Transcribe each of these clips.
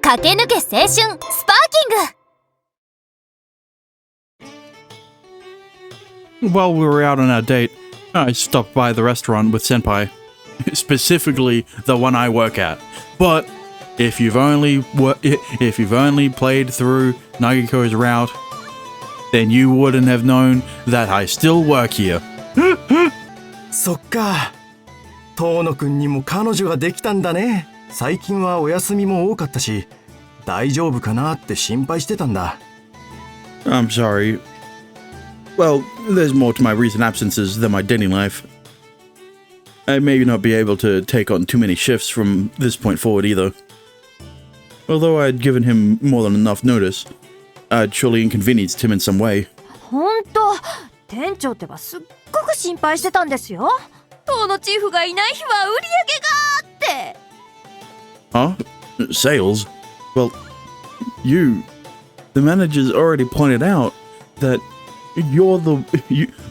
駆け抜け青春スパーキング While we were out on our date, I stopped by the restaurant with Senpai. Specifically, the one I work at. But if you've only played through Nagiko's route, then you wouldn't have known that I still work here. そっか。遠野くんにも彼女ができたんだね。最近はお休みも多かったし、大丈夫かなって心配してたんだ。I'm sorry. Well, there's more to my recent absences than my dating life. I may not be able to take on too many shifts from this point forward either. Although I'd given him more than enough notice, I'd surely inconvenienced him in some way. ほんと、店長ってばすっごく心配してたんですよ。当のチーフがいない日は売り上げがって。Huh? Sales? Well, the manager's already pointed out that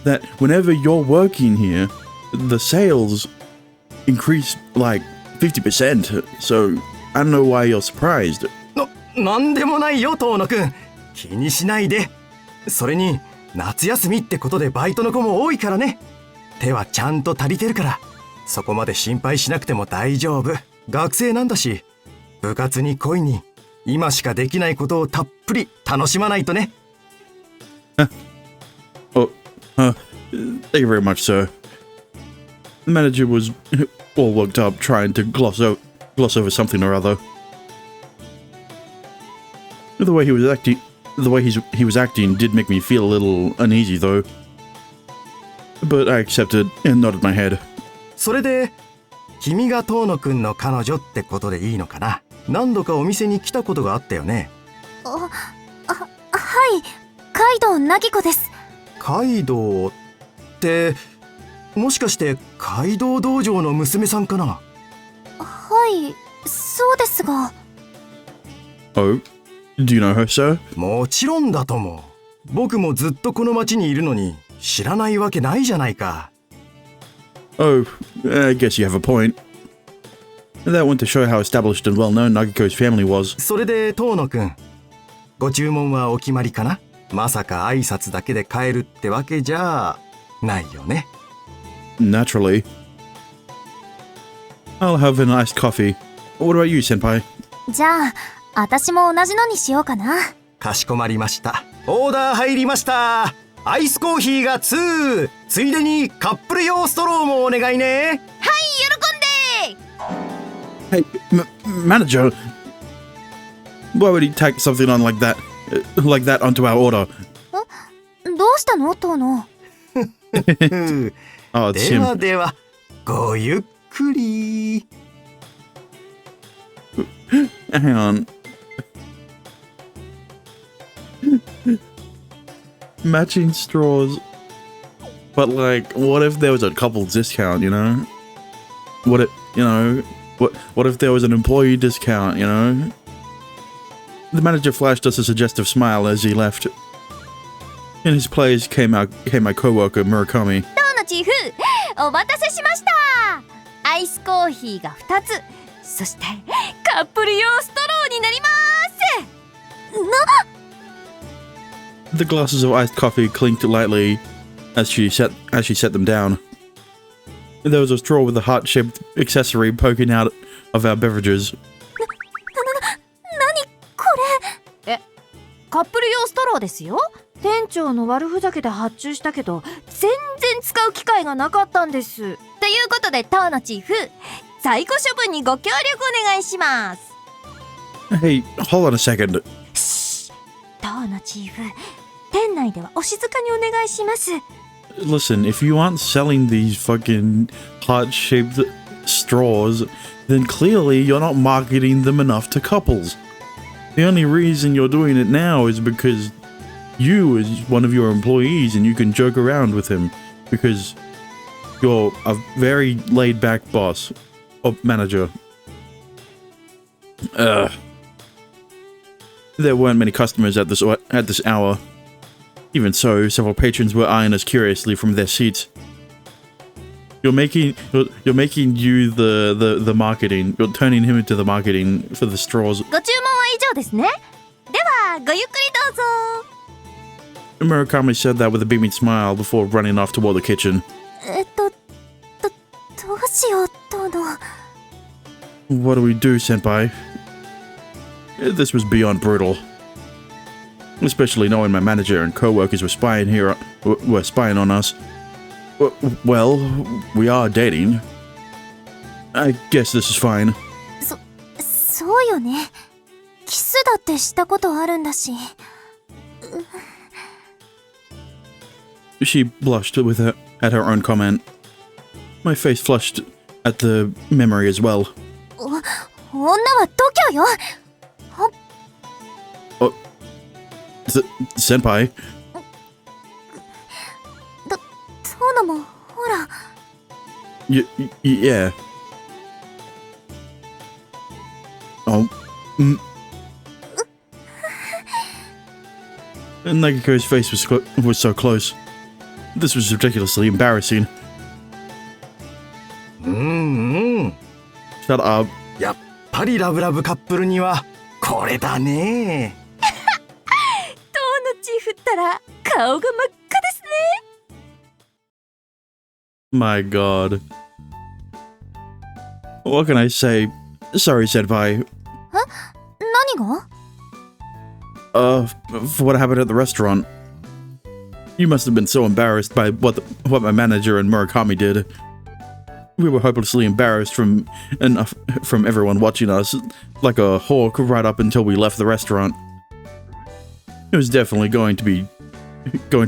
that whenever you're working here, the sales increase like 50%. So I don't know why you're surprised. なんでもないよ、遠野くん。気にしないで。それに夏休みってことでバイトの子も多いからね。手はちゃんと足りてるから、そこまで心配しなくても大丈夫。学生なんだし、部活に恋に今しかできないことをたっぷり楽しまないとね。Thank you very much, sir. The manager was all worked up trying to gloss over something or other. The way he was acting did make me feel a little uneasy though. But I accepted and nodded my head. それで君が遠野くんの彼女ってことでいいのかな。何度かお店に来たことがあったよね。はい、カイドウナギコです。カイドウってもしかしてカイドウ道場の娘さんかな。はい、そうですが。 Oh, do you know her, sir? もちろんだとも。僕もずっとこの町にいるのに知らないわけないじゃないか。Oh, I guess you have a point. That went to show how established and well-known Nagiko's family was. それで遠野くん、ご注文はお決まりかな。まさか挨拶だけで帰るってわけじゃないよね。Naturally. I'll have an iced coffee. What about you, senpai? じゃあ、私も同じのにしようかな。かしこまりました。オーダー入りました。アイスコーヒーが2。ついでにカップル用ストローもお願いね。はい、喜んで。Hey, manager. Why would he take something on like that onto our order? どうしたの、遠野。Oh, it's で him. はでは、ごゆっくり。Hang on. Matching straws. But like, what if there was a couple's discount, you know? What if there was an employee discount, you know? The manager flashed us a suggestive smile as he left. In his place came my coworker Murakami. 当のチーフ、お待たせしました。アイスコーヒーが2つ、そしてカップル用ストローになります。 The glasses of iced coffee clinked lightly as she set them down. There was a straw with a heart-shaped accessory poking out of our beverages. 何これ。カップル用ストローですよ。店長の悪ふざけで発注したけど全然使う機会がなかったんです。ということで当のチーフ、在庫処分にご協力お願いします。 Hey, hold on a second. 当のチーフ、店内ではお静かにお願いします。 Listen, if you aren't selling these fucking heart-shaped straws, then clearly you're not marketing them enough to couples. The only reason you're doing it now is because you is one of your employees and you can joke around with him because you're a very laid-back boss or manager. There weren't many customers at this hour. Even so, several patrons were eyeing us curiously from their seats. You're making you the marketing. You're turning him into the marketing for the straws. ご注文は以上ですね。ではごゆっくりどうぞ。 Murakami said that with a beaming smile before running off toward the kitchen. どうしよう、殿。 What do we do, Senpai? This was beyond brutal. Especially knowing my manager and co-workers were spying on us. Well, we are dating. I guess this is fine. そうよね。キスだってしたことあるんだし。She blushed at her own comment. My face flushed at the memory as well. 女は度胸よ。Senpai? 殿もほら。Yeah. Oh. Nagiko's face was so close. This was ridiculously embarrassing. Shut up. やっぱりラブラブカップルにはこれだね。トーのチーフったら顔が真っ赤ですね。 My god. What can I say? Sorry, Senpai. 何が？ For what happened at the restaurant. You must have been so embarrassed by what my manager and Murakami did. We were hopelessly embarrassed from everyone watching us, like a hawk right up until we left the restaurant. It was definitely going to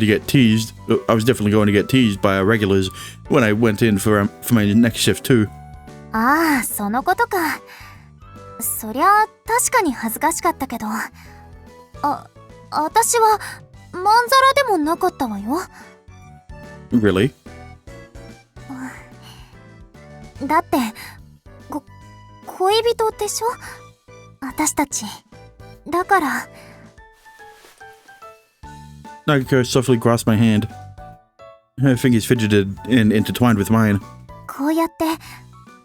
get teased. I was definitely going to get teased by our regulars when I went in for my next shift too. ああ、そのことか。そりゃ確かに恥ずかしかったけど、私はまんざらでもなかったわよ。 Really? だって恋人でしょ、私たち。だから。 Nagiko softly grasped my hand. Her fingers fidgeted and intertwined with mine. こうやって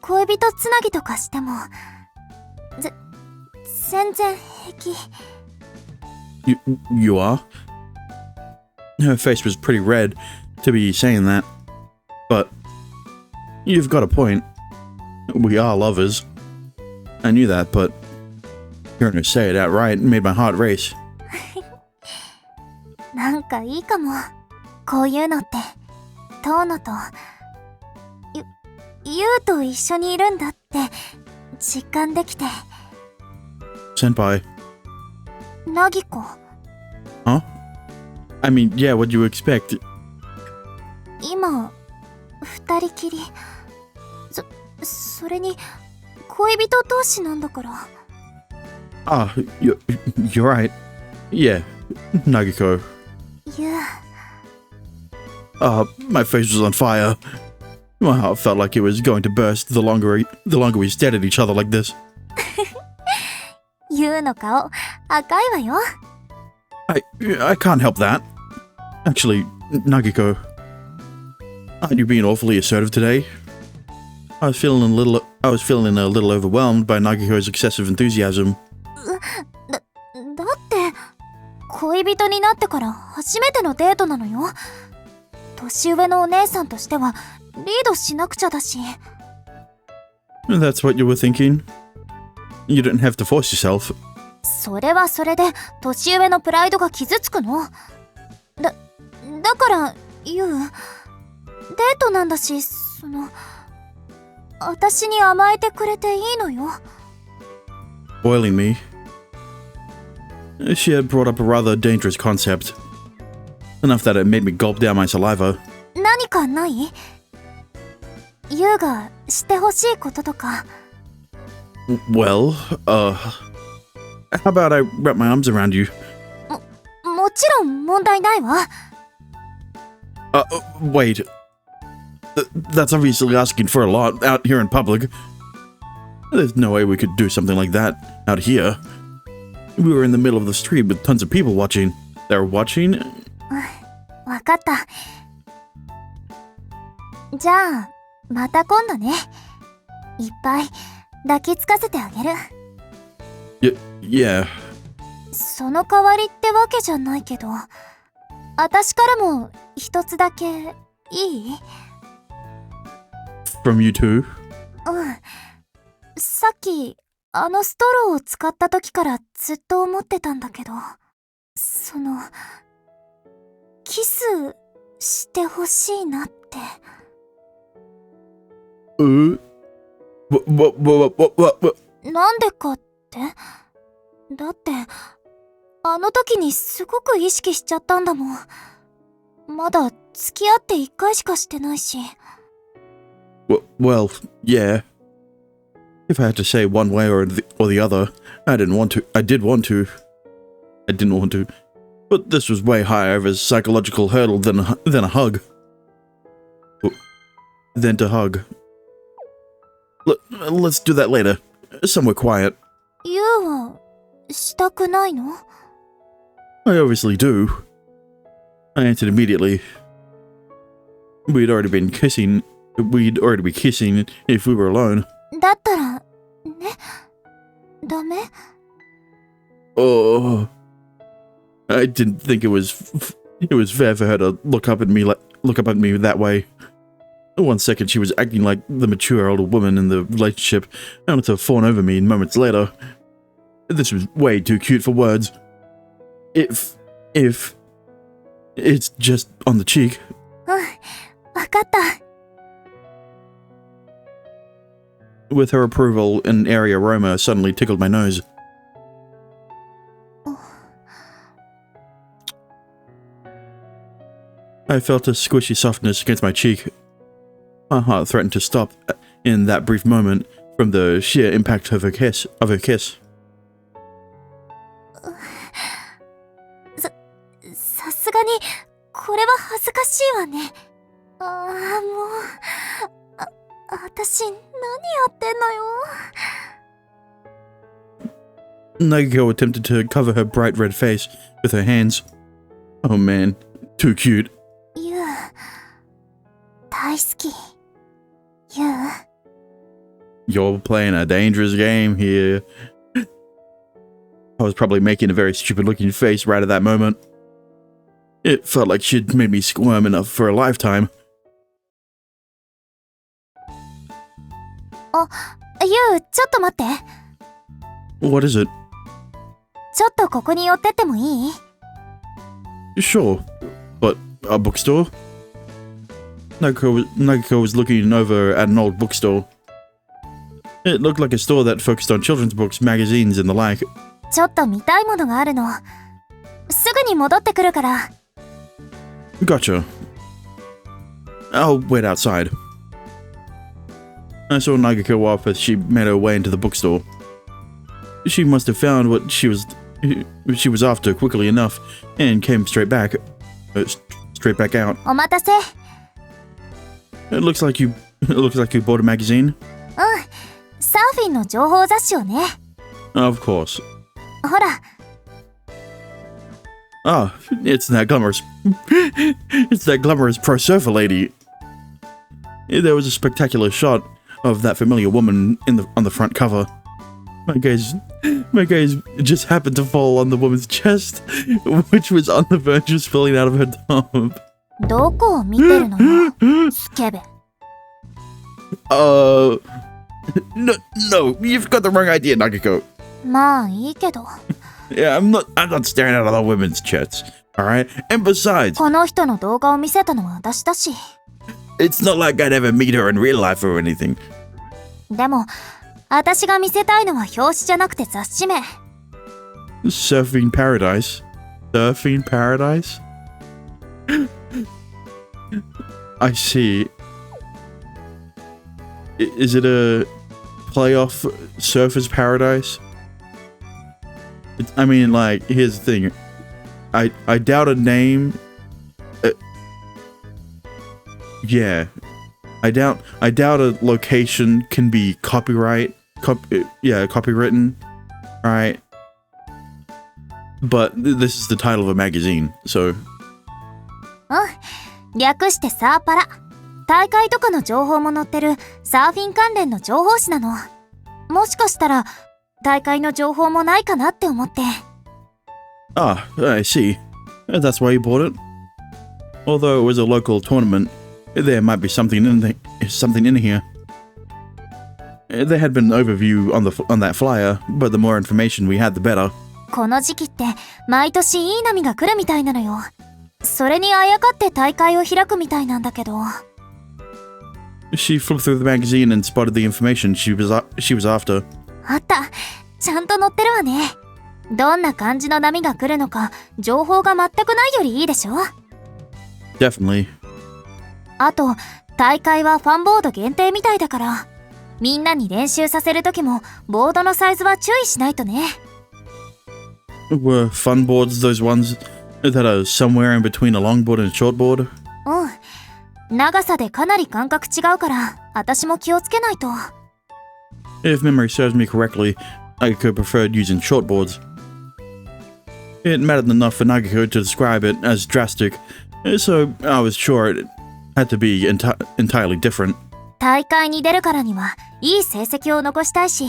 恋人つなぎとかしても全然平気。 You are? Her face was pretty red to be saying that. But you've got a point. We are lovers. I knew that, but hearing her say it outright made my heart race. なんかいいかも。こういうのって、トーノとユウと一緒にいるんだって実感できて。 Senpai. ナギコ。 Huh? I mean, yeah, what'd you expect? 今二人きり。それに恋人同士なんだから。 Ah, you're right. Yeah, Nagiko. ユウ。 My face was on fire. My heart felt like it was going to burst the longer we stared at each other like this. ユウの顔赤いわよ。 I can't help that. Actually, Nagiko, aren't you being awfully assertive today? I was feeling a little overwhelmed by Nagiko's excessive enthusiasm. だって恋人になってから初めてのデートなのよ。年上のお姉さんとしてはリードしなくちゃだし。 That's what you were thinking? You didn't have to force yourself. それはそれで年上のプライドが傷つくの。だからユウ、デートなんだし、私に甘えてくれていいのよ。 Boiling me. She had brought up a rather dangerous concept. Enough that it made me gulp down my saliva. 何かない？ユウがしてほしいこととか。 Well, how about I wrap my arms around you? もちろん問題ないわ。 Wait. That's obviously asking for a lot out here in public. There's no way we could do something like that out here. We were in the middle of the street with tons of people watching. They were watching? わかった。じゃあまた今度ね。いっぱい抱きつかせてあげる。Yeah. その代わりってわけじゃないけど、私からも一つだけいい？ From you too? うん。さっき、あのストローを使った時からずっと思ってたんだけど、キスしてほしいなって。What? なんでかって？だって、あの時にすごく意識しちゃったんだもん。まだ付き合って1回しかしてないし。Well, yeah. If I had to say one way or the other, I didn't want to. I didn't want to. But this was way higher of a psychological hurdle than a hug. Than to hug. Let's do that later. Somewhere quiet. ユウは、したくないの？ I obviously do. I answered immediately. We'd already be kissing if we were alone. だったら、ね？ダメ？ Oh. I didn't think it was fair for her to look up at me that way. 1 second she was acting like the mature older woman in the relationship, only to fawn over me moments later. This was way too cute for words. If it's just on the cheek. うん、わかった。With her approval, an airy aroma suddenly tickled my nose. I felt a squishy softness against my cheek. My heart threatened to stop in that brief moment from the sheer impact of her kiss. さすがに、これは恥ずかしいわね。私、何やってんのよ。Nagiko attempted to cover her bright red face with her hands. Oh man, too cute. ユウ、大好き。ユウ。You're playing a dangerous game here. I was probably making a very stupid looking face right at that moment. It felt like she'd made me squirm enough for a lifetime. ユウ、ちょっと待って。What is it? ちょっとここに寄ってってもいい？ Sure, but a bookstore? Nagiko was looking over at an old bookstore. It looked like a store that focused on children's books, magazines, and the like. ちょっと見たいものがあるの。すぐに戻ってくるから。Gotcha. I'll wait outside. I saw Nagiko off as she made her way into the bookstore. She must have found what she was after quickly enough and came straight back out. お待たせ。It looks like you bought a magazine. サーフィンの情報雑誌をね。Of course. ほら。Ah, it's that glamorous pro surfer lady. There was a spectacular shot of that familiar woman on the front cover. My gaze just happened to fall on the woman's chest, which was on the verge of spilling out of her top. どこを見てるのよ、スケベ。No, you've got the wrong idea, Nagiko. まあいいけど。Yeah, I'm not staring at other women's chests, alright? And besides, この人の動画を見せたのは私だし。it's not like I'd ever meet her in real life or anything. でも、私が見せたいのは表紙じゃなくて雑誌名。Surfing Paradise? Surfing Paradise? I see. Is it a playoff Surfer's Paradise? I mean, like, here's the thing. I doubt a name. Yeah. I doubt a location can be copywritten. Alright. But this is the title of a magazine, so. 略してサーパラ。大会とかの情報も載ってるサーフィン関連の情報誌なの。もしかしたら大会の情報もないかなって思って。 Ah, I see. That's why you bought it? Although it was a local tournament, there might be something in here. There had been an overview on that flyer, but the more information we had, the better. この時期って毎年いい波が来るみたいなのよ。それにあやかって大会を開くみたいなんだけど。 She flipped through the magazine and spotted the information she was after. あった。ちゃんと載ってるわね。どんな感じの波が来るのか情報が全くないよりいいでしょ。 Definitely. あと大会はファンボード限定みたいだから、みんなに練習させる時もボードのサイズは注意しないとね。 Were fun boards those ones that are somewhere in between a longboard and a shortboard? うん。長さでかなり感覚違うから私も気をつけないと。 If memory serves me correctly, Nagiko preferred using shortboards. It mattered enough for Nagiko to describe it as drastic, so I was sure it had to be entirely different. 大会に出るからにはいい成績を残したいし、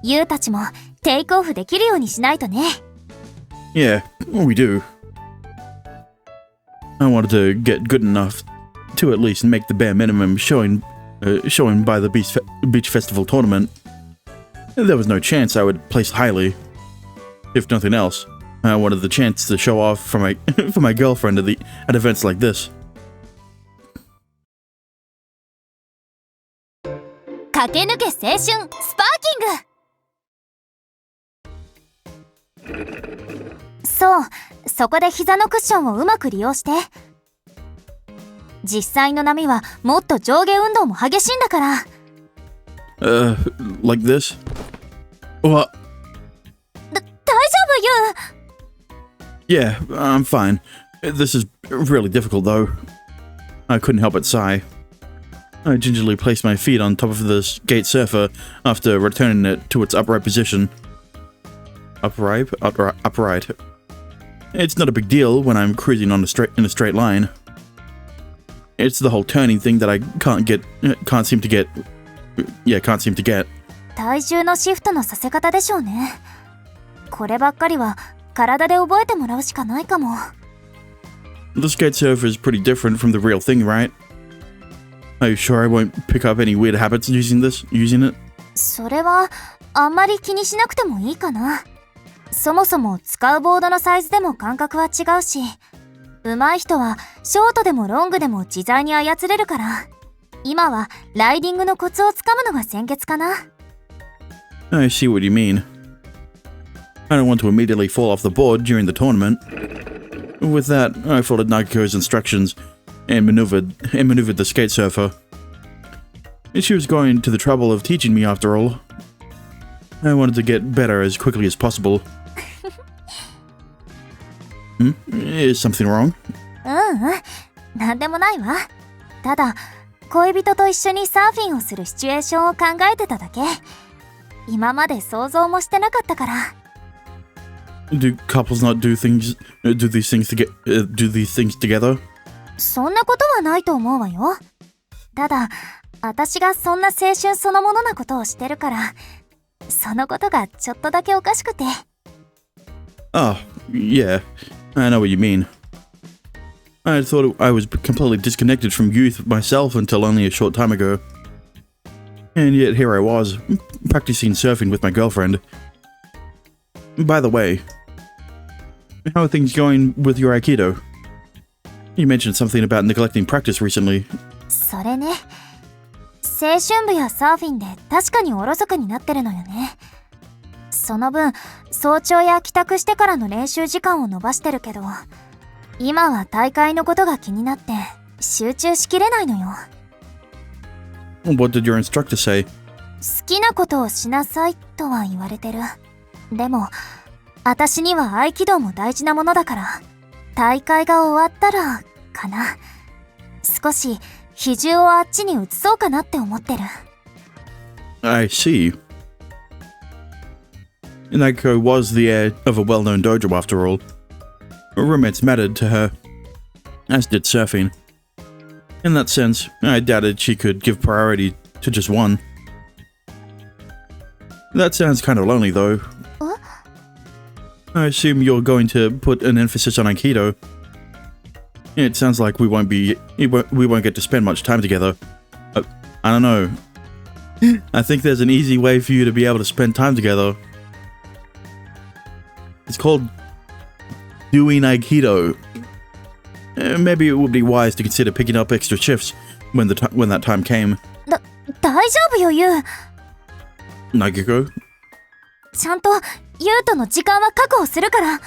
ユウたちもテイクオフできるようにしないとね。 Yeah, we do. I wanted to get good enough to at least make the bare minimum showing by the beach festival tournament. There was no chance I would place highly. If nothing else, I wanted the chance to show off for my girlfriend at events like this. 駆け抜け青春スパーキング。そう、そこで膝のクッションをうまく利用して。実際の波はもっと上下運動も激しいんだから。 Like this? What? 大丈夫、ユウ。 Yeah, I'm fine. This is really difficult, though. I couldn't help but sigh. I gingerly placed my feet on top of the skate surfer after returning it to its upright position. Upright. It's not a big deal when I'm cruising in a straight line. It's the whole turning thing that I can't seem to get. 体重のシフトのさせ方でしょうね。こればっかりは体で覚えてもらうしかないかも。 The skate surfer is pretty different from the real thing, right? Are you sure I won't pick up any weird habits using it? それはあんまり気にしなくてもいいかな。そもそも使うボードのサイズでも感覚は違うし、上手い人はショートでもロングでも自在に操れるから、今はライディングのコツをつかむのが先決かな。 I see what you mean. I don't want to immediately fall off the board during the tournament. With that, I followed Nagiko's instructions and maneuvered the skate surfer. She was going to the trouble of teaching me after all. I wanted to get better as quickly as possible. Is something wrong? なんでもないわ。ただ、恋人と一緒にサーフィンをするシチュエーションを考えてただけ。今まで想像もしてなかったから。Do couples not do these things together? そんなことはないと思うわよ。ただ、私がそんな青春そのものなことをしてるから、そのことがちょっとだけおかしくて。 Oh, yeah. I know what you mean. I thought I was completely disconnected from youth myself until only a short time ago. And yet here I was, practicing surfing with my girlfriend. By the way, how are things going with your Aikido? You mentioned something about neglecting practice recently. それね。青春部やサーフィンで確かにおろそかになってるのよね。その分、早朝や帰宅してからの練習時間を延ばしてるけど、今は大会のことが気になって集中しきれないのよ。What did your instructor say? 好きなことをしなさいとは言われてる。でも、私には合気道も大事なものだから、大会が終わったら、かな。少し比重をあっちに移そうかなって思ってる。I see. Nagiko was the heir of a well-known dojo after all. Roommates mattered to her, as did surfing. In that sense, I doubted she could give priority to just one. That sounds kind of lonely, though. I assume you're going to put an emphasis on Aikido. It sounds like we won't get to spend much time together. I don't know. I think there's an easy way for you to be able to spend time together. It's called doing Aikido. Maybe it would be wise to consider picking up extra shifts when that time came. 大丈夫よ、ユウ。 Nagiko? ちゃんとユウとの時間は確保するから。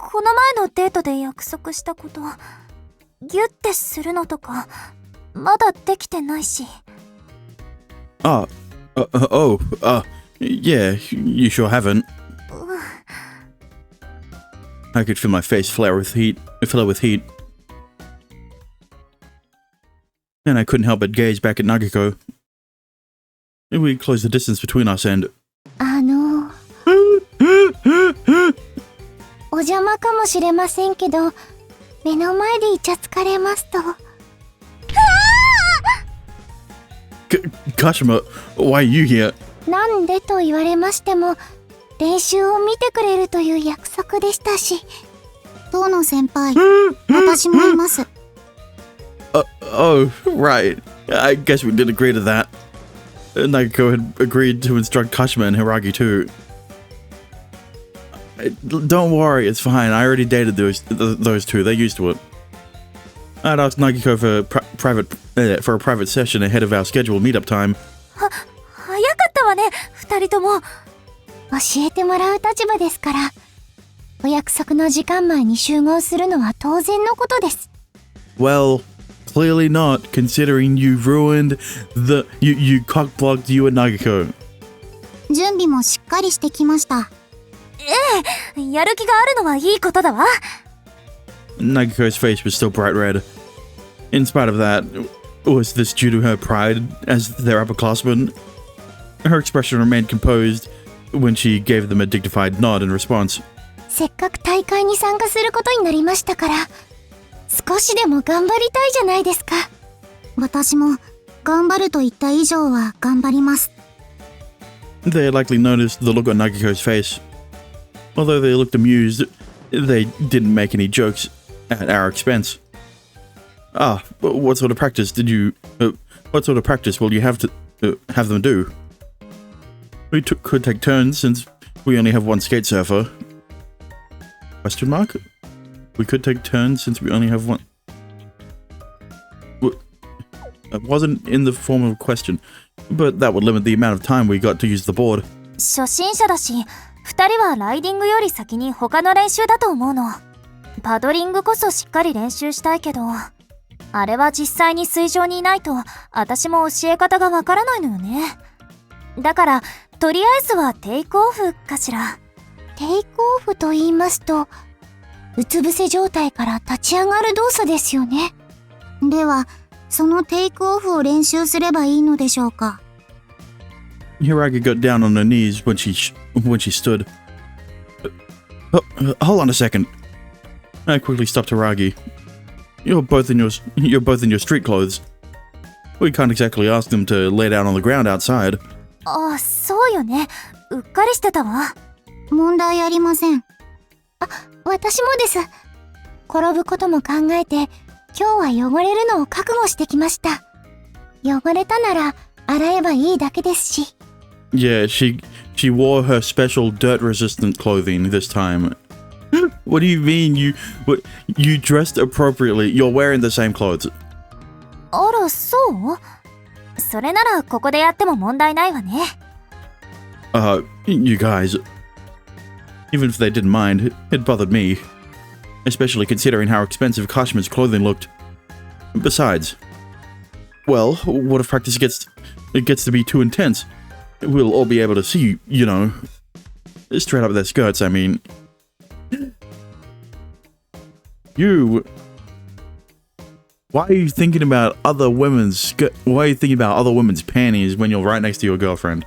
この前のデートで約束したこと、ギュッてするのとか、まだできてないし。Yeah, you sure haven't. I could feel my face flare with heat. And I couldn't help but gaze back at Nagiko. We closed the distance between us and... お邪魔かもしれませんけど、目の前でイチャつかれますと。Kashima, why are you here? なんでと言われましても、練習を見てくれるという約束でしたし。遠野先輩、私もいます。Oh, right. I guess we did agree to that. Nagiko had agreed to instruct Kashima and Hiragi too. Don't worry, it's fine. I already dated those two. They're used to it. I'd asked Nagiko for a private session ahead of our scheduled meetup time. 早かったわね、二人とも。教えてもらう立場ですから。お約束の時間前に集合するのは当然のことです。Well, clearly not, considering you ruined you cockblocked you and Nagiko. 準備もしっかりしてきました。ええ、やる気があるのはいいことだわ。Nagiko's face was still bright red. In spite of that, was this due to her pride as their upperclassmen? Her expression remained composed when she gave them a dignified nod in response. せっかく大会に参加することになりましたから、少しでも頑張りたいじゃないですか。私も頑張ると言った以上は頑張ります。They had likely noticed the look on Nagiko's face. Although they looked amused, they didn't make any jokes at our expense. What sort of practice will you have them do? We could take turns since we only have one skate surfer. Question mark? We could take turns since we only have one. It wasn't in the form of a question, but that would limit the amount of time we got to use the board. 初心者だし、二人はライディングより先に他の練習だと思うの。パドリングこそしっかり練習したいけど、あれは実際に水上にいないと私も教え方がわからないのよね。だからとりあえずはテイクオフかしら。テイクオフと言いますと、うつ伏せ状態から立ち上がる動作ですよね。ではそのテイクオフを練習すればいいのでしょうか。Hiragi got down on her knees when she stood. Hold on a second. I quickly stopped Hiragi. You're both in your street clothes. We can't exactly ask them to lay down on the ground outside. あ、そうよね。うっかりしてたわ。問題ありません。私もです。転ぶことも考えて、今日は汚れるのを覚悟してきました。汚れたなら洗えばいいだけですし。Yeah, she wore her special dirt-resistant clothing this time. What do you mean? You dressed appropriately. You're wearing the same clothes. あら、そう？それならここでやっても問題ないわね。You guys. Even if they didn't mind, it bothered me. Especially considering how expensive Kashima's clothing looked. Besides, well, what if practice gets to be too intense? We'll all be able to see, you know, straight up their skirts, I mean. Why are you thinking about other women's why are you thinking about other women's panties when you're right next to your girlfriend?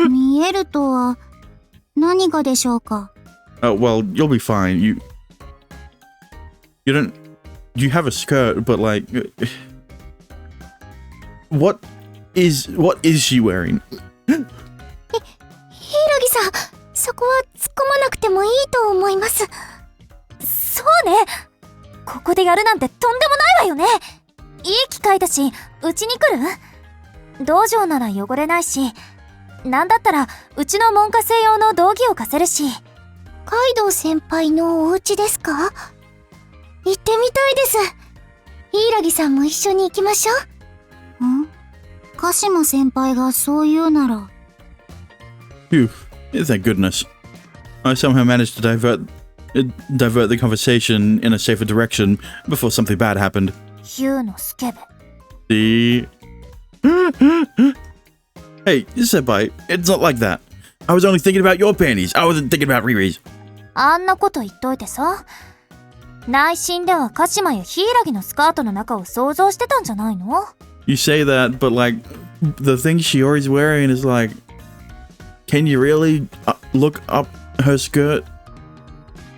見えるとは何がでしょうか。Well, you'll be fine. You have a skirt, but like, what what is she wearing? 柊さん、そこは突っ込まなくてもいいと思います。そうね。ここでやるなんてとんでもないわよね。いい機会だし、うちに来る？道場なら汚れないし、なんだったらうちの門下生用の道着を貸せるし。カイドウ先輩のお家ですか？行ってみたいです。柊さんも一緒に行きましょう。ん？鹿島先輩がそう言うなら。Phew, thank goodness. I somehow managed to divert the conversation in a safer direction before something bad happened. ヒューのスケベ。 See? Hey, senpai, it's not like that. I was only thinking about your panties. I wasn't thinking about Riri's. あんなこと言っといてさ。内心では鹿島や柊のスカートの中を想像してたんじゃないの？ You say that, but like, the thing she always wearing is like, can you really look up her skirt?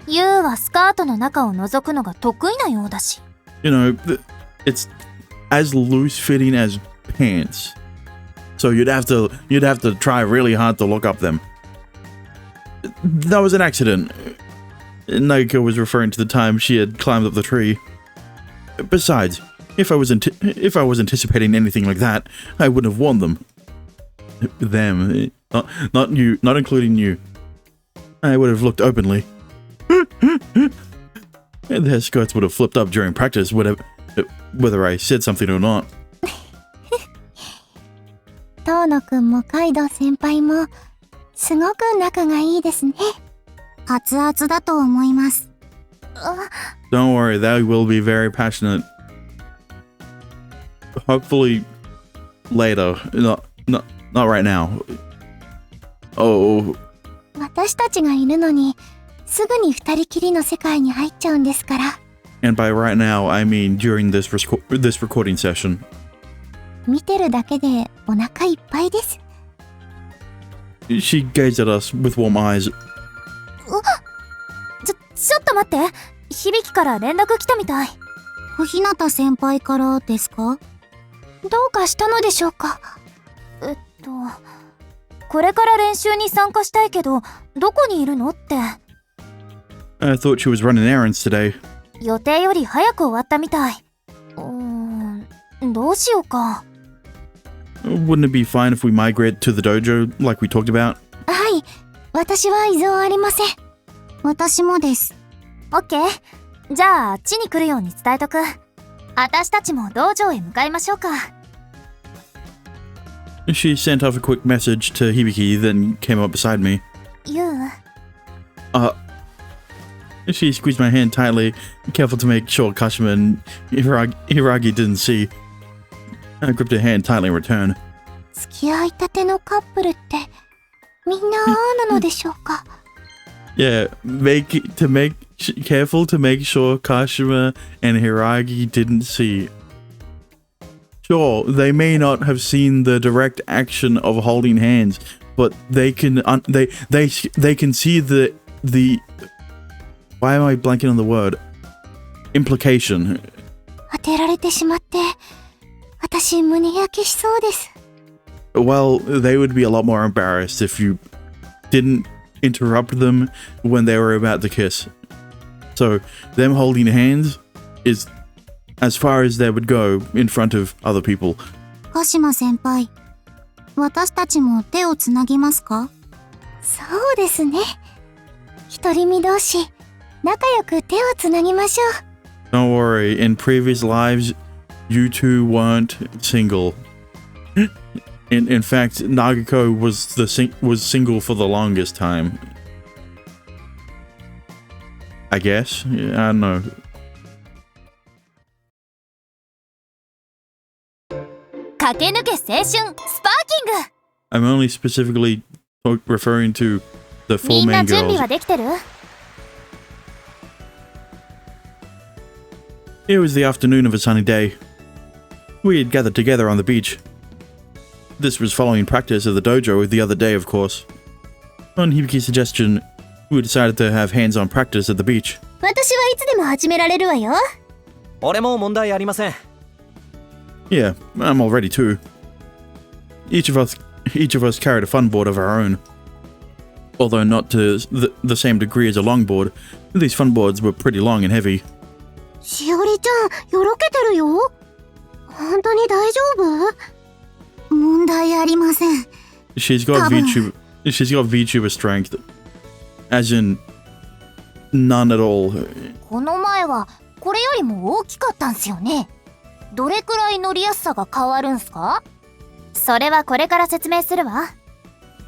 ユウはスカートの中を覗くのが得意なようだし。You know, it's as loose fitting as pants. So you'd have to try really hard to look up them. That was an accident. Nagiko was referring to the time she had climbed up the tree. Besides, if I was anticipating anything like that, I wouldn't have worn them. Them, not you, not including you. I would have looked openly. And their skirts would have flipped up during practice, whether I said something or not. 遠野くんもカイドウ先輩もすごく仲がいいですね。熱々だと思います。Don't worry, they will be very passionate. Hopefully later, not right now. Oh. 私たちがいるのにすぐに二人きりの世界に入っちゃうんですから。And by right now, I mean during this recording session. 見てるだけでお腹いっぱいです。She gazed at us with warm eyes. ちょっと待って。響から連絡来たみたい。小日向先輩からですか？どうかしたのでしょうか？これから練習に参加したいけど、どこにいるのって。I thought she was running errands today. 予定より早く終わったみたい。どうしようか。Wouldn't it be fine if we migrate to the dojo like we talked about? はい、私は異常ありません。私もです。オッケー。じゃあ、あっちに来るように伝えとく。私たちも道場へ向かいましょうか。She sent off a quick message to Hibiki, then came up beside me. You? She squeezed my hand tightly, careful to make sure Kashima and Hiragi didn't see. I gripped her hand tightly in return. 付き合いたてのカップルってみんなああなのでしょうか？ Yeah, careful to make sure Kashima and Hiragi didn't see. Sure, they may not have seen the direct action of holding hands, but they can see the why am I blanking on the word? Implication. 当てられてしまって私胸焼けしそうです。 Well, they would be a lot more embarrassed if you didn't interrupt them when they were about to kiss. So, them holding hands is as far as they would go in front of other people. 鹿島先輩、私たちも手をつなぎますか？そうですね。独り身同士、仲良く手をつなぎましょう。Don't worry, in previous lives, you two weren't single. In fact, Nagiko was single for the longest time. I guess? Yeah, I don't know. Kakenuke 青春スパーキング。 I'm only specifically referring to the み four んな main 準備 girls. はできてる？ It was the afternoon of a sunny day. We had gathered together on the beach. This was following practice of the dojo the other day, of course. On Hibiki's suggestion, we decided to have hands-on practice at the beach. 私はいつでも始められるわよ。俺も問題ありません。 Yeah, I'm all ready too. Each of us carried a fun board of our own. Although not to the same degree as a longboard, these fun boards were pretty long and heavy. しおりちゃん、よろけてるよ。本当に大丈夫？問題ありません。She's got VTuber strength. As in, none at all. この前はこれよりも大きかったんすよね。どれくらい乗りやすさが変わるんすか？それはこれから説明するわ。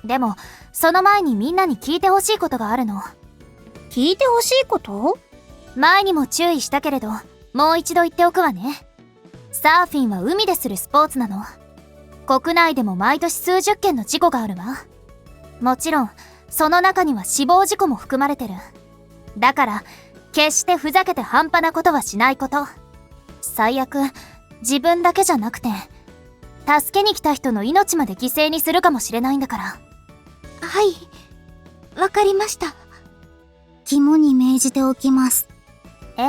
でもその前にみんなに聞いてほしいことがあるの。聞いてほしいこと？前にも注意したけれど、もう一度言っておくわね。サーフィンは海でするスポーツなの。国内でも毎年数十件の事故があるわ。もちろんその中には死亡事故も含まれてる。だから決してふざけて半端なことはしないこと。最悪自分だけじゃなくて助けに来た人の命まで犠牲にするかもしれないんだから。はい、わかりました。肝に銘じておきます。ええ、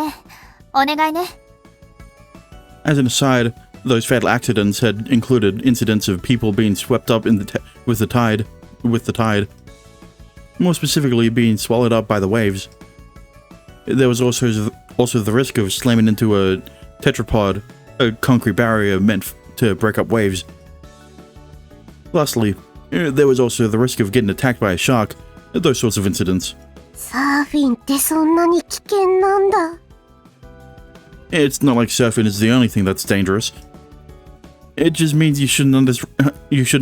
お願いね。As an aside, those fatal accidents had included incidents of people being swept up with the tide. More specifically, being swallowed up by the waves. There was also the risk of slamming into a tetrapod, a concrete barrier meant to break up waves. Lastly, there was also the risk of getting attacked by a shark, those sorts of incidents. サーフィンってそんなに危険なんだ。It's not like surfing is the only thing that's dangerous. It just means you shouldn't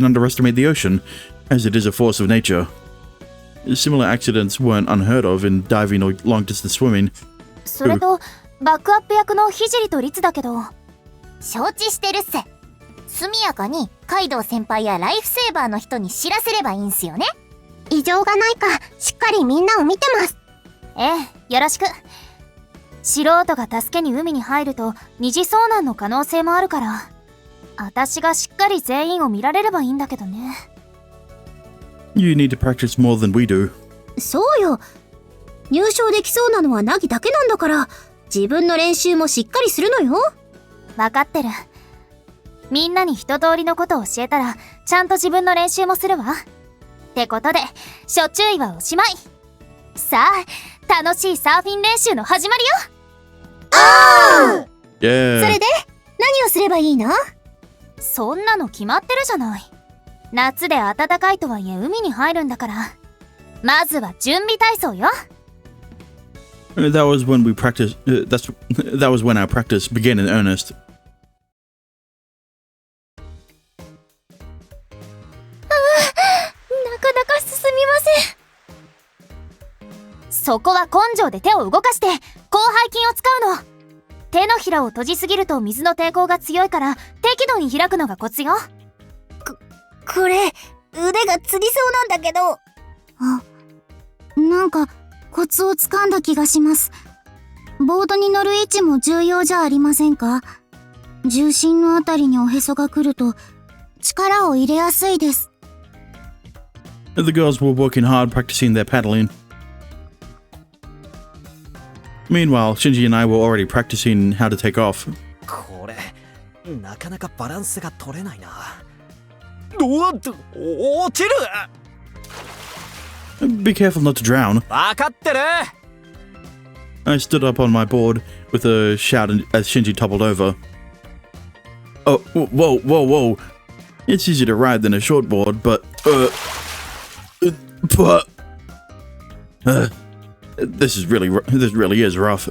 underestimate the ocean, as it is a force of nature. Similar accidents weren't unheard of in diving or long-distance swimming. それとバックアップ役の聖と律だけど。承知してるっす。速やかにカイドウ先輩やライフセーバーの人に知らせればいいんすよね。異常がないかしっかりみんなを見てます。ええ、よろしく。素人が助けに海に入ると二次遭難の可能性もあるから、私がしっかり全員を見られればいいんだけどね。You need to practice more than we do. そうよ。入賞できそうなのはナギだけなんだから、自分の練習もしっかりするのよ。わかってる。みんなに一通りのことを教えたら、ちゃんと自分の練習もするわ。ってことで、初注意はおしまい。さあ、楽しいサーフィン練習の始まりよ。Yeah. それで何をすればいいの？そんなの決まってるじゃない。夏で暖かいとはいえ海に入るんだから。まずは準備体操よ。That was when we practiced. That was when our practice began in earnest. なかなか進みません。そこは根性で手を動かして広背筋を使うの。手のひらを閉じすぎると水の抵抗が強いから適度に開くのがコツよ。これ腕がつりそうなんだけど。なんかコツをつかんだ気がします。ボードに乗る位置も重要じゃありませんか？重心のあたりにおへそが来ると力を入れやすいです。The girls were working hard practicing their paddling. Meanwhile, Shinji and I were already practicing how to take off. これなかなかバランスが取れないな。落ちる。 Be careful not to drown. 分かってる。 I stood up on my board with a shout as Shinji toppled over. Oh, whoa. It's easier to ride than a shortboard, but this really is rough.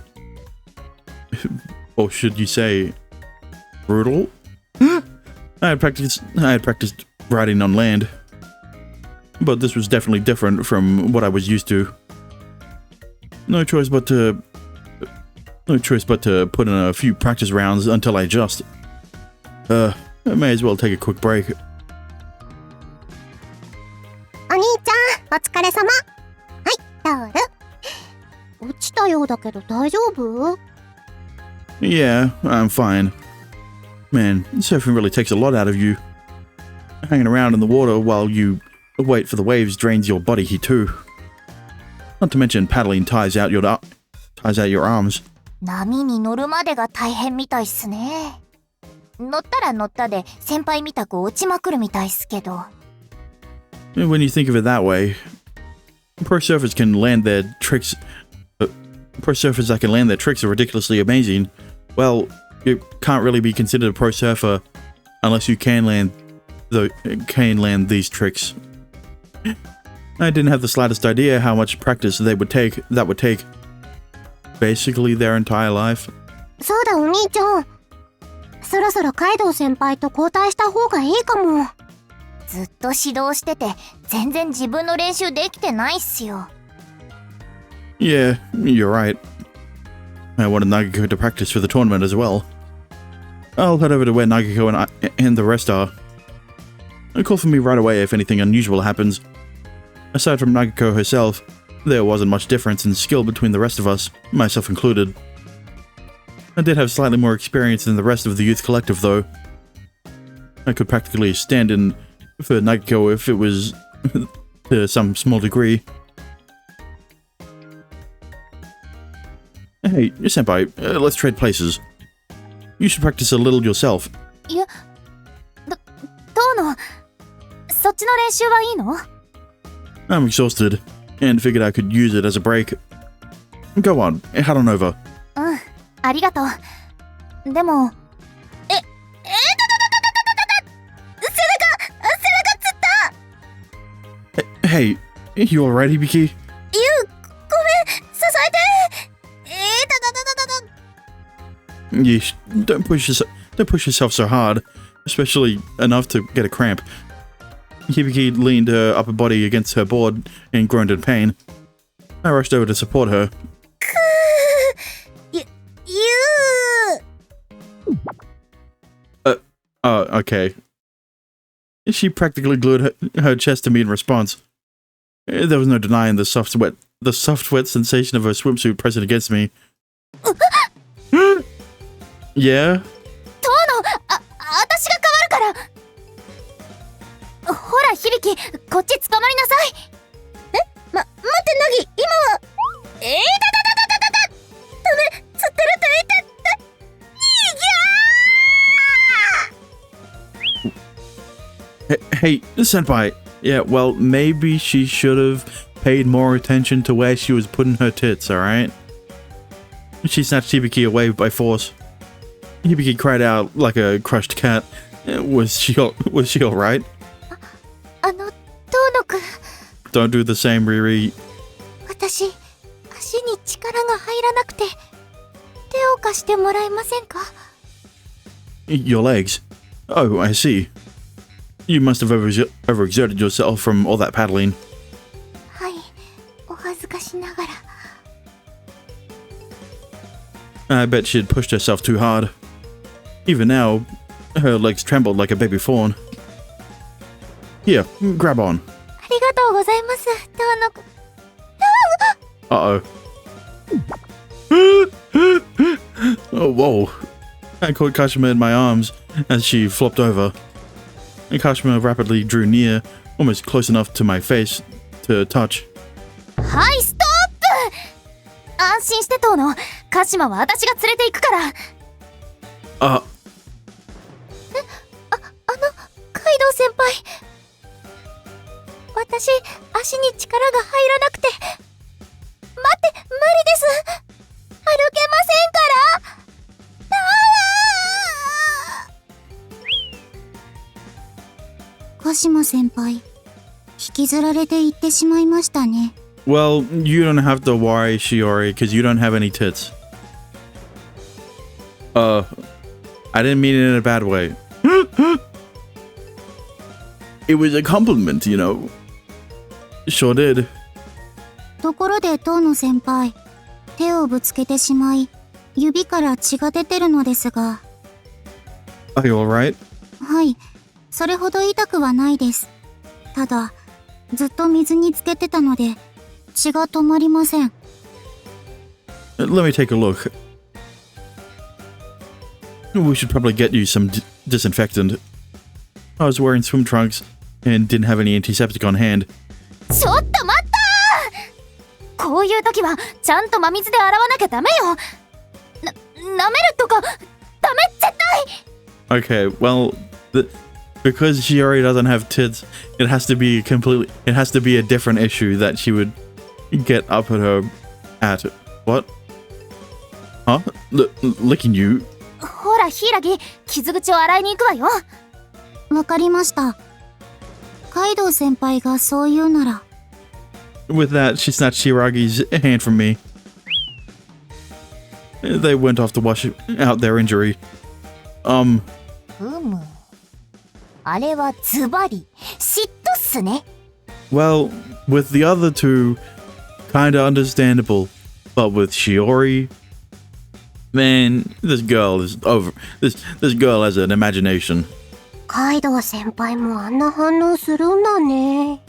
Or should you say brutal? I had practiced riding on land, but this was definitely different from what I was used to. No choice but to put in a few practice rounds until I adjust. I may as well take a quick break. お兄ちゃん、お疲れ様。はい、どうぞ。落ちたようだけど大丈夫？ Yeah, I'm fine. Man, surfing really takes a lot out of you. Hanging around in the water while you wait for the waves drains your body heat too. Not to mention paddling tires out your arms. 波に乗るまでが大変みたいっすね。乗ったら乗ったで先輩みたく落ちまくるみたいっすけど。When you think of it that way, pro surfers can land their tricks. Pro surfers that can land their tricks are ridiculously amazing. Well, you can't really be considered a pro surfer unless you can land these tricks. I didn't have the slightest idea how much practice that would take basically their entire life. そうだお兄ちゃん。そろそろカイドウ先輩と交代した方がいいかも。ずっと指導してて全然自分の練習できてないっすよ。Yeah, you're right. I wanted Nagiko to practice for the tournament as well. I'll head over to where Nagiko and the rest are. Call for me right away if anything unusual happens. Aside from Nagiko herself, there wasn't much difference in skill between the rest of us, myself included. I did have slightly more experience than the rest of the youth collective though. I could practically stand in for Nagiko if it was to some small degree. Hey, senpai, let's trade places. You should practice a little yourself. いや、どうの？そっちの練習はいいの？ I'm exhausted, and figured I could use it as a break. Go on, head on over. うん、ありがとう。でも、Hey, you alright, Hibiki? ごめん、支えて。Yeesh, don't push yourself so hard, especially enough to get a cramp. Hibiki leaned her upper body against her board and groaned in pain. I rushed over to support her. Okay. She practically glued her chest to me in response. There was no denying the soft, wet sensation of her swimsuit pressing against me. Yeah? 私が変わるから。ほら、響、こっち捕まりなさい。待って、ナギ、今は。ダメ、釣ってるって。Hey, senpai. Yeah, well, maybe she should have paid more attention to where she was putting her tits, alright? She snatched Hibiki away by force. Hibiki cried out like a crushed cat. Was she alright? 遠野くん。 Don't do the same, Riri. 私、足に力が入らなくて、手を貸してもらえませんか？ Your legs? Oh, I see. You must have overexerted yourself from all that paddling. はい、お恥ずかしながら。I bet she'd pushed herself too hard. Even now, her legs trembled like a baby fawn. Here, grab on. ありがとうございます、遠野くん。Uh-oh. Oh, whoa. I caught Kashima in my arms as she flopped over. Kashima rapidly drew near, almost close enough to my face to touch. はい、ストップ！安心して遠野、鹿島は私が連れて行くから。カイドウ先輩。私、足に力が入らなくて。待って、無理です。歩けませんから。鹿島先輩、引きずられて行ってしまいましたね。Well, you don't have to worry, Shiori, because you don't have any tits. I didn't mean it in a bad way. It was a compliment, you know. Sure did. ところで遠野先輩、手をぶつけてしまい、指から血が出てるのですが。Are you alright? はい、それほど痛くはないです。ただ、ずっと水につけてたので、血が止まりません。Let me take a look. We should probably get you some disinfectant. I was wearing swim trunks and didn't have any antiseptic on hand. ちょっと待った！こういう時はちゃんと真水で洗わなきゃダメよ。舐めるとかダメ、絶対。Okay, well, because Shiori doesn't have tits, it has to be a different issue that she would get up at her at. What? Huh? Licking you? ほら、柊、傷口を洗いに行くわよ。わかりました。カイドウ先輩がそう言うなら。With that, she snatched Shiragi's hand from me. They went off to wash out their injury. ふむ。あれはズバリ、嫉妬っすね。Well, with the other two, kinda understandable. But with Shiori, man, this girl is over. This girl has an imagination. カイドウ先輩もあんな反応するんだね。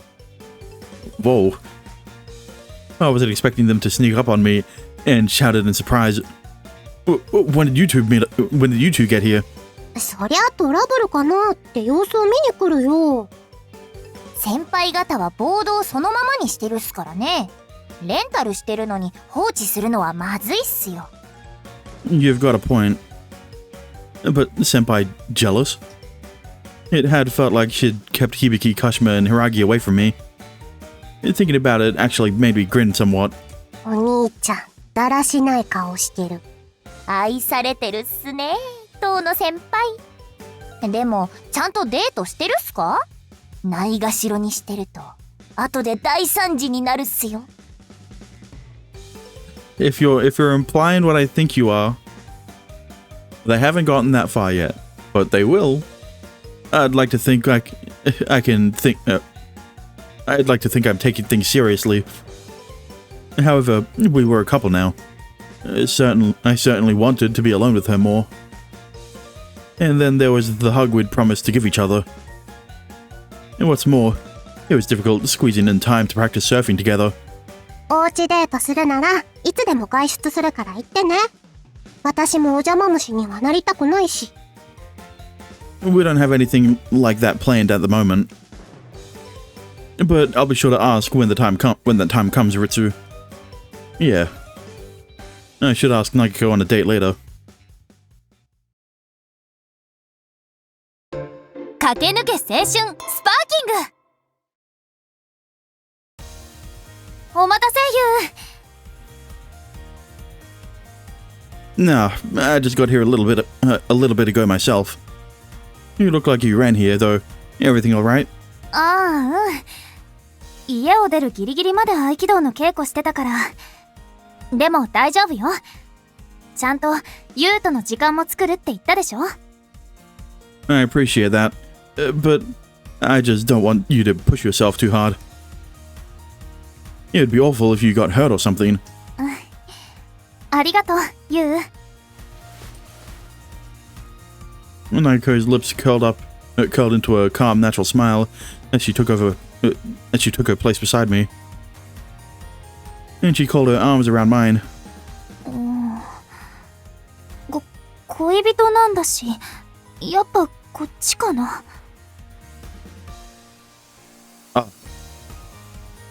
Whoa. I wasn't expecting them to sneak up on me and shouted in surprise. When did you two get here? そりゃトラブルかなって様子を見に来るよ。先輩方はボードをそのままにしてるっすからね。レンタルしてるのに放置するのはまずいっすよ。You've got a point. But Senpai jealous? It had felt like she'd kept Hibiki, Kashima, and Hiragi away from me. Thinking about it actually made me grin somewhat. お兄ちゃん、だらしない顔してる。愛されてるっすね、当の先輩。でも、ちゃんとデートしてるっすか？ないがしろにしてると、後で大惨事になるっすよ。If you're implying what I think you are, they haven't gotten that far yet, but they will. I'd like to think I'd like to think I'm taking things seriously. However, we were a couple now. I certainly wanted to be alone with her more. And then there was the hug we'd promised to give each other. And what's more, it was difficult squeezing in time to practice surfing together. おうちデートするならいつでも外出するから言ってね。私もお邪魔虫にはなりたくないし。We don't have anything like that planned at the moment. But I'll be sure to ask when that time comes, Ritsu. Yeah. I should ask Nagiko on a date later. 駆け抜け青春スパーキング。お待たせユウ。 Nah, I just got here a little bit ago myself. You look like you ran here, though. Everything all right? ああ、うん。家を出るギリギリまで合気道の稽古してたから。でも大丈夫よ。ちゃんとユウとの時間も作るって言ったでしょ。I appreciate that, but I just don't want you to push yourself too hard. It'd be awful if you got hurt or something. ありがとう、ユウ。Naiko's lips curled into a calm, natural smile as she took her place beside me. And she called her arms around mine. 恋人なんだし、やっぱこっちかな。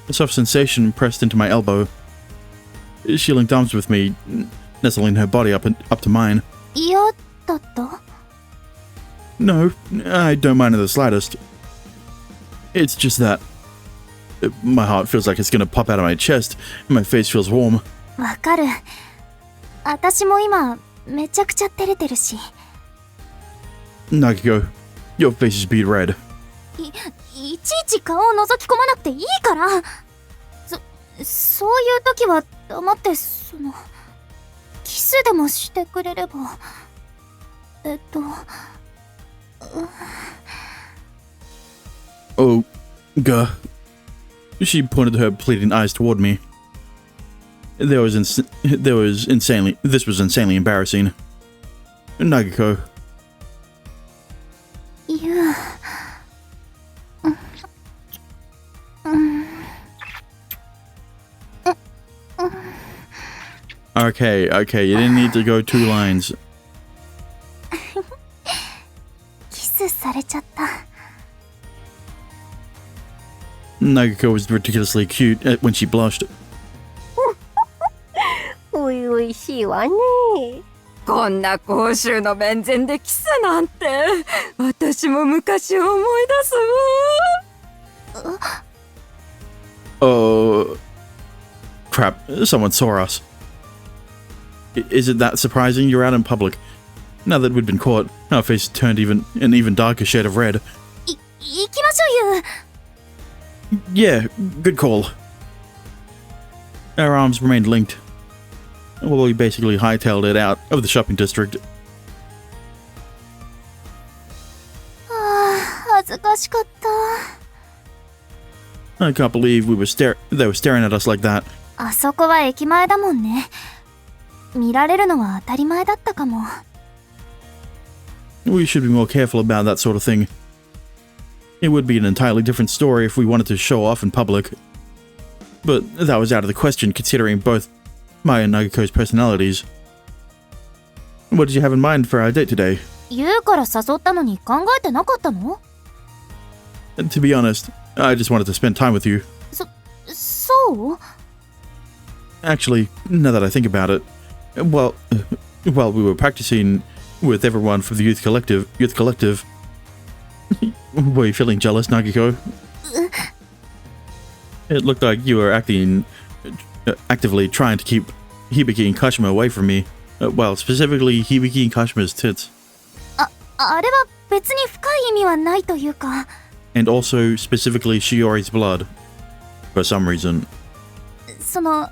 A soft sensation pressed into my elbow. She linked arms with me, nestling her body up to mine. 嫌だった？ No, I don't mind in the slightest. It's just that my heart feels like it's gonna pop out of my chest, and my face feels warm. わかる。私も今めちゃくちゃ照れてるし。Nagiko, your face is bead red. いちいち顔を覗き込まなくていいから。そういう時は黙ってキスでもしてくれれば。Oh, gah. She pointed her pleading eyes toward me. This was insanely embarrassing. Nagiko. ユウ。Okay, you didn't need to go 2 lines. キスされちゃった。Nagiko was ridiculously cute when she blushed. おいおいしいわね。こんな公衆の面前でキスなんて、私も昔思い出すわ。Crap, someone saw us. Is it that surprising? You're out in public. Now that we'd been caught, our faces turned an even darker shade of red. 行きましょうよ。 Yeah, good call. Our arms remained linked. Well, we basically hightailed it out of the shopping district. 恥ずかしかった。 I can't believe they were staring at us like that. あそこは駅前だもんね。見られるのは当たり前だったかも。 We should be more careful about that sort of thing. It would be an entirely different story if we wanted to show off in public. But that was out of the question considering both Maya and Nagiko's personalities. What did you have in mind for our date today? 言うから誘ったのに考えてなかったの？ To be honest, I just wanted to spend time with you. そう？ Actually, now that I think about it, while we were practicing with everyone from the youth collective, were you feeling jealous, Nagiko? It looked like you were actively trying to keep Hibiki and Kashima away from me. Well, specifically Hibiki and Kashima's tits. あれは別に深い意味はないというか。 And also specifically Shiori's blood. For some reason. その、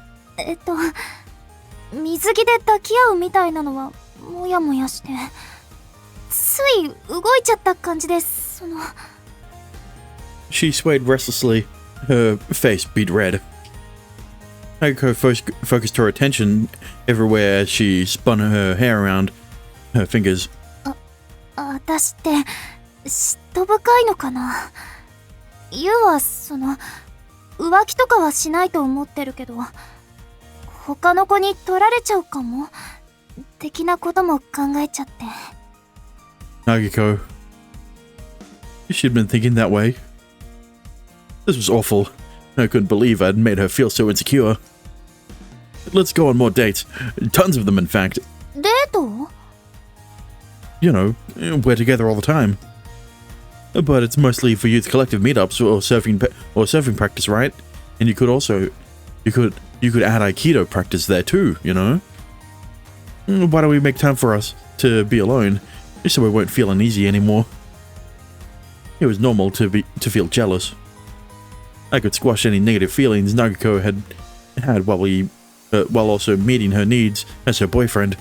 水着で抱き合うみたいなのはもやもやして、つい動いちゃった感じです。その。 She swayed restlessly. Her face beat red. Nagiko focused her attention everywhere as she spun her hair around her fingers. 私って嫉妬深いのかな。ユウはその浮気とかはしないと思ってるけど、他の子に取られちゃうかも的なことも考えちゃって。 Nagiko. She'd been thinking that way. This was awful. I couldn't believe I'd made her feel so insecure. Let's go on more dates. Tons of them, in fact. デート？ You know, we're together all the time. But it's mostly for youth collective meetups or surfing practice, right? And you could add Aikido practice there too, you know? Why don't we make time for us to be alone, so we won't feel uneasy anymore? It was normal to feel jealous. I could squash any negative feelings Nagiko had while also meeting her needs as her boyfriend.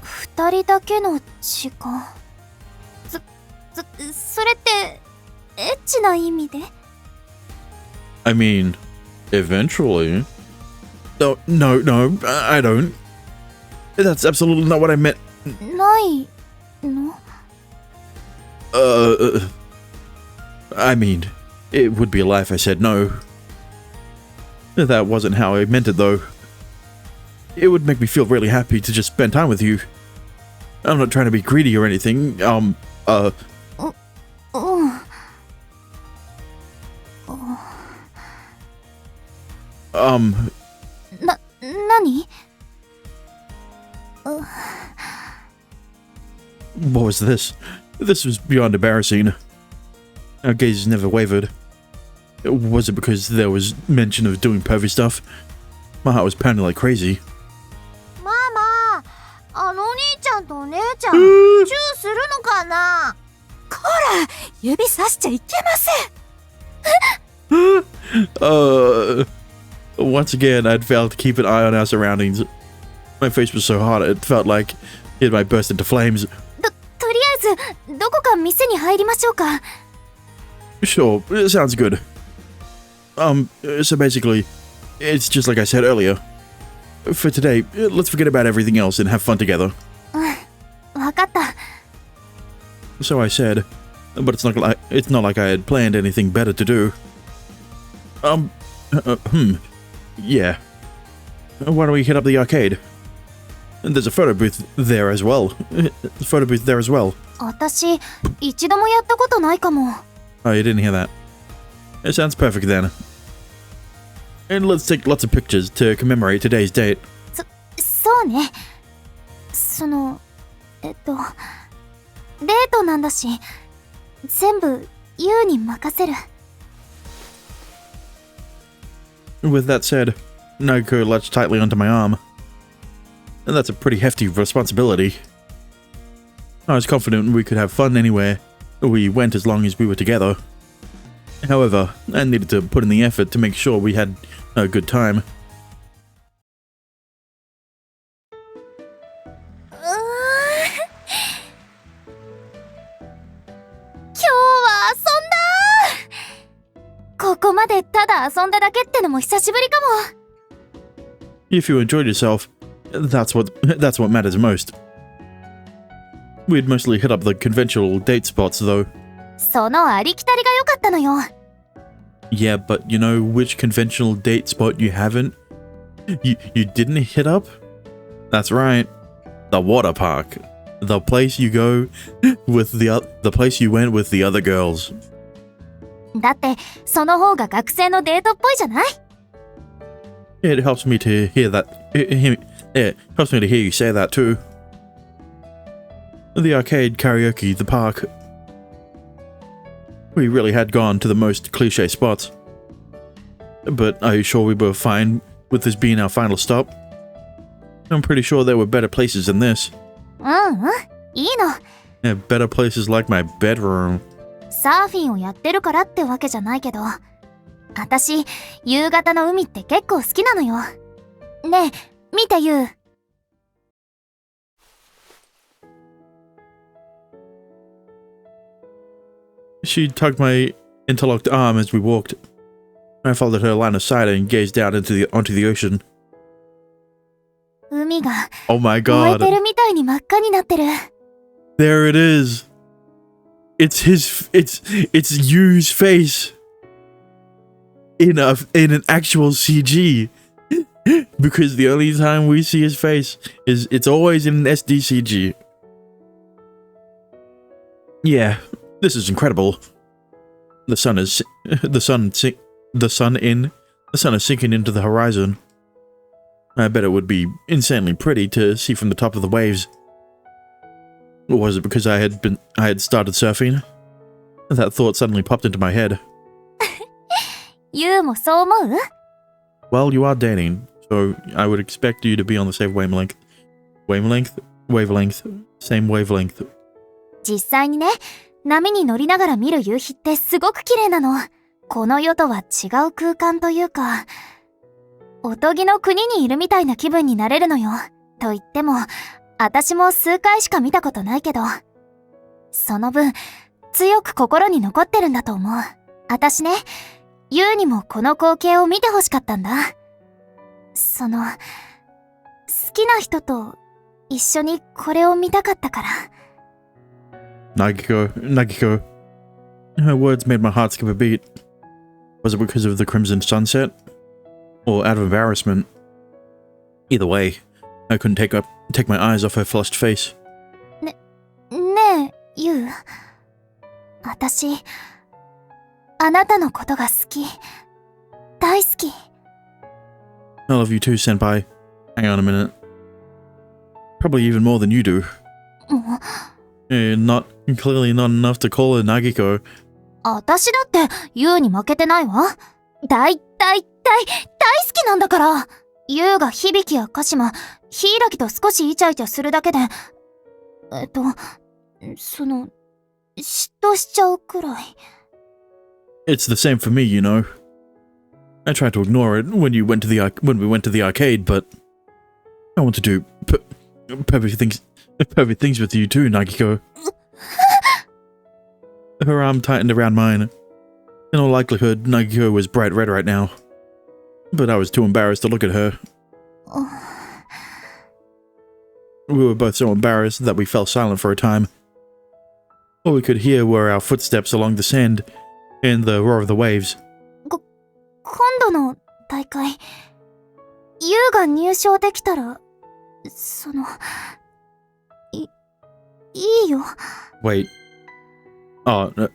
二人だけの時間。それってエッチな意味で？ I mean, eventually. No, I don't. That's absolutely not what I meant. ないの？ I mean, it would be a lie if I said no. That wasn't how I meant it, though. It would make me feel really happy to just spend time with you. I'm not trying to be greedy or anything. 何？ What was this? This was beyond embarrassing. Our gazes never wavered. Was it because there was mention of doing pervy stuff? My heart was pounding like crazy. ママ、あのお兄ちゃんとお姉ちゃん、チューするのかな？こら、指さしちゃいけません。Once again, I'd failed to keep an eye on our surroundings. My face was so hot, it felt like it might burst into flames. とりあえず、どこか店に入りましょうか。 Sure, it sounds good. So basically, it's just like I said earlier. For today, let's forget about everything else and have fun together. わかった。 So I said, but it's not like I had planned anything better to do. Yeah. Why don't we hit up the arcade? There's a photo booth there as well. 私、一度もやったことないかも。 Oh, you didn't hear that. It sounds perfect then. And let's take lots of pictures to commemorate today's date. そうね。その、デートなんだし、全部ユウに任せる。With that said, Nagiko latched tightly onto my arm. And that's a pretty hefty responsibility. I was confident we could have fun anywhere we went as long as we were together. However, I needed to put in the effort to make sure we had a good time. ここまでただ遊んだだけってのも久しぶりかも。If you enjoyed yourself, that's what matters most. We'd mostly hit up the conventional date spots, though. そのありきたりが良かったのよ。Yeah, but you know which conventional date spot you haven't? You didn't hit up? That's right. The water park. The place you go with the place you went with the other girls. だってその方が学生のデートっぽいじゃない？ It helps me to hear that. It helps me to hear you say that too. The arcade, karaoke, the park. We really had gone to the most cliche spots. But are you sure we were fine with this being our final stop? I'm pretty sure there were better places than this. いいの。Yeah, better places like my bedroom. サーフィンをやってるからってわけじゃないけど、私、夕方の海って結構好きなのよ。ねえ、見てユウ。She tugged my interlocked arm as we walked. I followed her line of sight and gazed out onto the ocean. 海が Oh my 燃え god. てるみたいに真っ赤になってる。There it is. It's Yu's face in an actual CG. Because the only time we see his face is it's always in an SD CG. Yeah, this is incredible. The sun is sinking into the horizon. I bet it would be insanely pretty to see from the top of the waves. Or was it because I had started surfing? That thought suddenly popped into my head. ユウもそう思う？ Well, you are dating, so I would expect you to be on the same wavelength. Wavelength? Same wavelength. 実際にね、波に乗りながら見る夕日ってすごく綺麗なの。この世とは違う空間というか、おとぎの国にいるみたいな気分になれるのよ。と言っても、私も数回しか見たことないけど、その分、強く心に残ってるんだと思う。私ね、ユウにもこの光景を見てほしかったんだ。好きな人と一緒にこれを見たかったから。Nagiko. Her words made my heart skip a beat. Was it because of the crimson sunset? Or out of embarrassment? Either way, I couldn't take my eyes off her flushed face. ねえ、ユウ。私、あなたのことが好き。大好き。I love you too, senpai. Hang on a minute. Probably even more than you do. Clearly not enough to call her Nagiko. 私だってユウに負けてないわ。大好きなんだから。ユウが響や鹿島、柊と少しイチャイチャするだけで、嫉妬しちゃうくらい。It's the same for me, you know. I tried to ignore it when we went to the arcade, but I want to do perfect things with you too, Nagiko. Her arm tightened around mine. In all likelihood, Nagiko was bright red right now. But I was too embarrassed to look at her. We were both so embarrassed that we fell silent for a time. All we could hear were our footsteps along the sand and the roar of the waves. 今度の大会、ユウが入賞できたら、いいよ。Wait. Oh, no.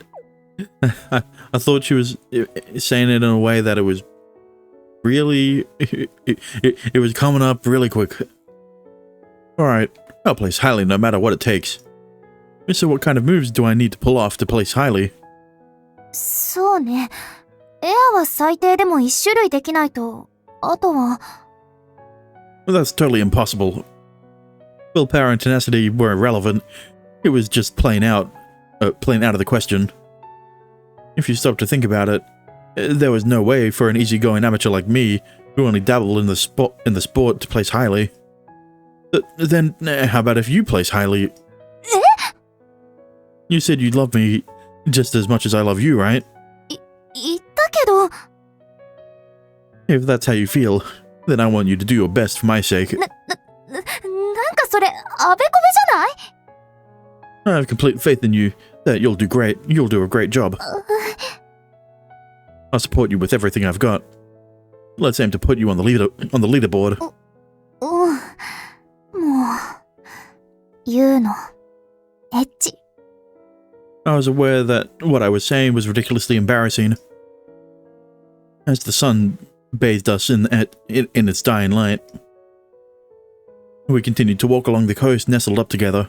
I thought she was saying it in a way that it was really... It was coming up really quick. Alright, I'll place highly no matter what it takes. So what kind of moves do I need to pull off to place highly? そうね。エアは最低でも1種類できないと。あとは。Well, that's totally impossible. Willpower and tenacity were irrelevant. It was just plain out of the question. If you stop to think about it, there was no way for an easygoing amateur like me, who only dabbled in the sport, to place highly. Then, how about if you place highly? You said you love me just as much as I love you, right? 言ったけど。 If that's how you feel, then I want you to do your best for my sake. なんかそれ、あべこべじゃない？ I have complete faith in you that you'll do great. You'll do a great job. I'll support you with everything I've got. Let's aim to put you on the leaderboard. もう。言うの。エッチ。 I was aware that what I was saying was ridiculously embarrassing. As the sun bathed us in its dying light, we continued to walk along the coast, nestled up together.